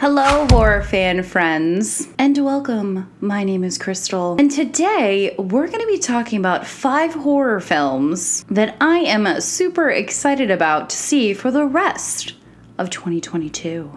Hello, horror fan friends, and welcome. My name is Crystal, and today we're going to be talking about 5 horror films that I am super excited about to see for the rest of 2022.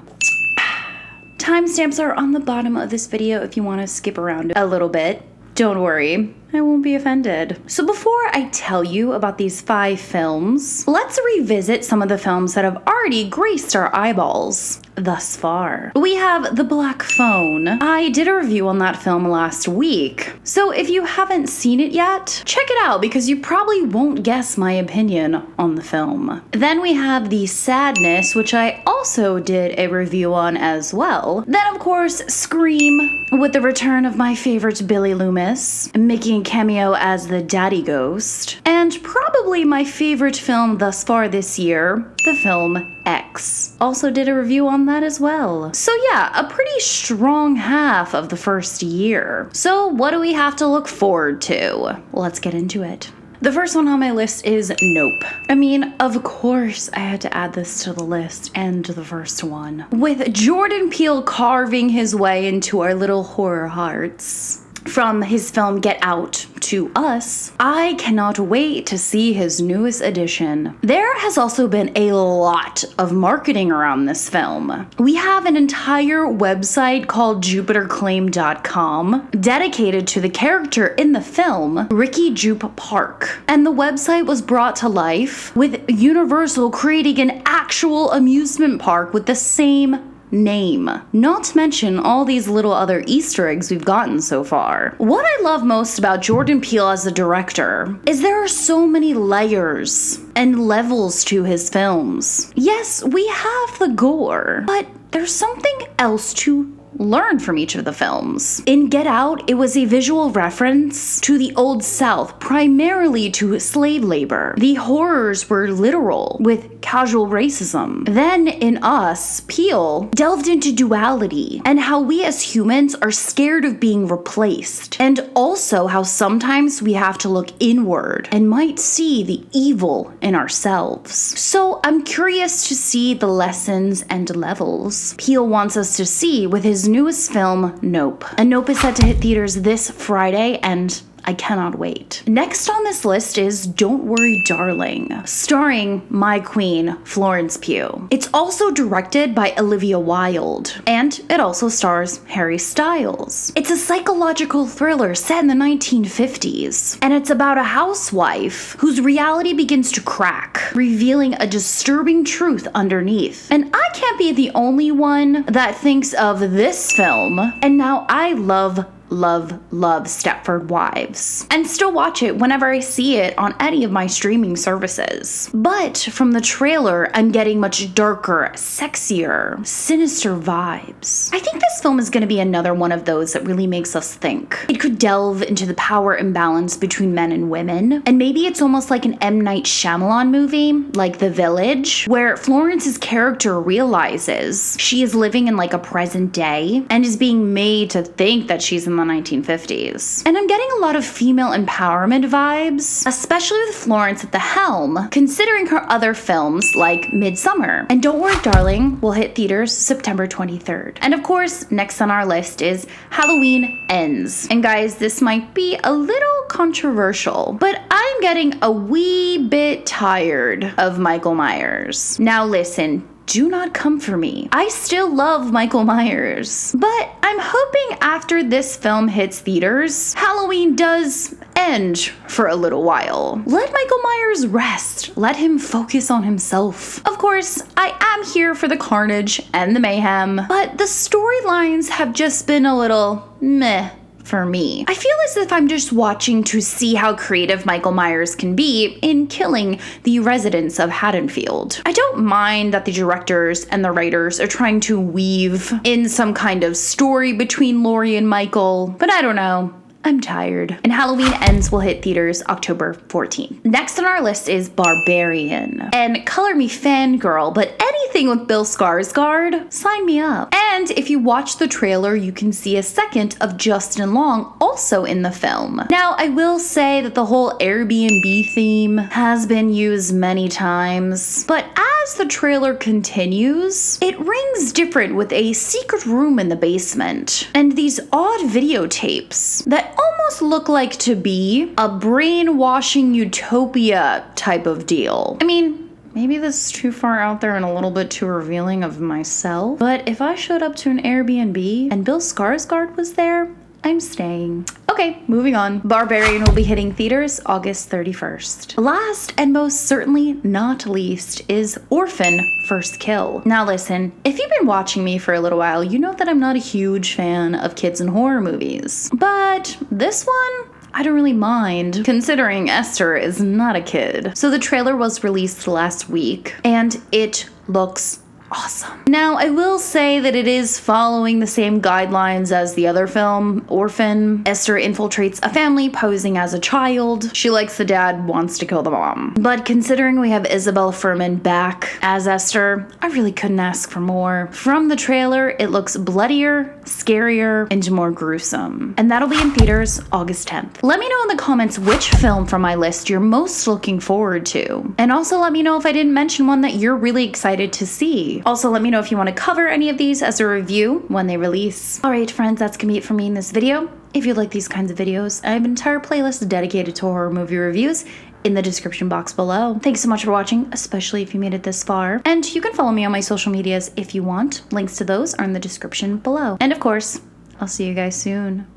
Timestamps are on the bottom of this video if you want to skip around a little bit. Don't worry, I won't be offended. So before I tell you about these 5 films, let's revisit some of the films that have already graced our eyeballs thus far. We have The Black Phone. I did a review on that film last week, so if you haven't seen it yet, check it out because you probably won't guess my opinion on the film. Then we have The Sadness, which I also did a review on as well. Then of course, Scream, with the return of my favorite Billy Loomis, making a cameo as the daddy ghost. And probably my favorite film thus far this year, the film X. Also did a review on that as well. So yeah, a pretty strong half of the first year. So what do we have to look forward to? Let's get into it. The first one on my list is Nope. I mean, of course I had to add this to the list, and the first one. With Jordan Peele carving his way into our little horror hearts. From his film Get Out to Us, I cannot wait to see his newest edition. There has also been a lot of marketing around this film. We have an entire website called JupiterClaim.com dedicated to the character in the film, Ricky Jupe Park. And the website was brought to life with Universal creating an actual amusement park with the same name. Not to mention all these little other Easter eggs we've gotten so far. What I love most about Jordan Peele as a director is there are so many layers and levels to his films. Yes, we have the gore, but there's something else to learn from each of the films. In Get Out, it was a visual reference to the Old South, primarily to slave labor. The horrors were literal, with casual racism. Then in Us, Peele delved into duality and how we as humans are scared of being replaced, and also how sometimes we have to look inward and might see the evil in ourselves. So I'm curious to see the lessons and levels Peele wants us to see with his newest film, Nope. And Nope is set to hit theaters this Friday, and I cannot wait. Next on this list is Don't Worry Darling, starring my queen, Florence Pugh. It's also directed by Olivia Wilde, and it also stars Harry Styles. It's a psychological thriller set in the 1950s, and it's about a housewife whose reality begins to crack, revealing a disturbing truth underneath. And I can't be the only one that thinks of this film, and now I love Stepford Wives, and still watch it whenever I see it on any of my streaming services. But from the trailer, I'm getting much darker, sexier, sinister vibes. I think this film is going to be another one of those that really makes us think. It could delve into the power imbalance between men and women, and maybe it's almost like an M. Night Shyamalan movie, like The Village, where Florence's character realizes she is living in like a present day and is being made to think that she's in the 1950s. And I'm getting a lot of female empowerment vibes, especially with Florence at the helm, considering her other films like Midsommar. And Don't Worry Darling will hit theaters September 23rd. And of course, next on our list is Halloween Ends. And guys, this might be a little controversial, but I'm getting a wee bit tired of Michael Myers. Now listen, do not come for me. I still love Michael Myers, but I'm hoping after this film hits theaters, Halloween does end for a little while. Let Michael Myers rest. Let him focus on himself. Of course, I am here for the carnage and the mayhem, but the storylines have just been a little meh for me. I feel as if I'm just watching to see how creative Michael Myers can be in killing the residents of Haddonfield. I don't mind that the directors and the writers are trying to weave in some kind of story between Laurie and Michael, but I don't know. I'm tired. And Halloween Ends will hit theaters October 14th. Next on our list is Barbarian. And color me fangirl, but anything with Bill Skarsgård, sign me up. And if you watch the trailer, you can see a second of Justin Long also in the film. Now, I will say that the whole Airbnb theme has been used many times, but as the trailer continues, it rings different with a secret room in the basement and these odd videotapes that almost look like to be a brainwashing utopia type of deal. I mean, maybe this is too far out there and a little bit too revealing of myself, but if I showed up to an Airbnb and Bill Skarsgård was there, I'm staying. Okay, moving on. Barbarian will be hitting theaters August 31st. Last and most certainly not least is Orphan First Kill. Now listen, if you've been watching me for a little while, you know that I'm not a huge fan of kids and horror movies. But this one, I don't really mind, considering Esther is not a kid. So the trailer was released last week, and it looks awesome. Now, I will say that it is following the same guidelines as the other film, Orphan. Esther infiltrates a family posing as a child. She likes the dad, wants to kill the mom. But considering we have Isabelle Fuhrman back as Esther, I really couldn't ask for more. From the trailer, it looks bloodier, scarier, and more gruesome. And that'll be in theaters August 10th. Let me know in the comments which film from my list you're most looking forward to. And also let me know if I didn't mention one that you're really excited to see. Also, let me know if you want to cover any of these as a review when they release. Alright friends, that's gonna be it for me in this video. If you like these kinds of videos, I have an entire playlist dedicated to horror movie reviews in the description box below. Thanks so much for watching, especially if you made it this far. And you can follow me on my social medias if you want. Links to those are in the description below. And of course, I'll see you guys soon.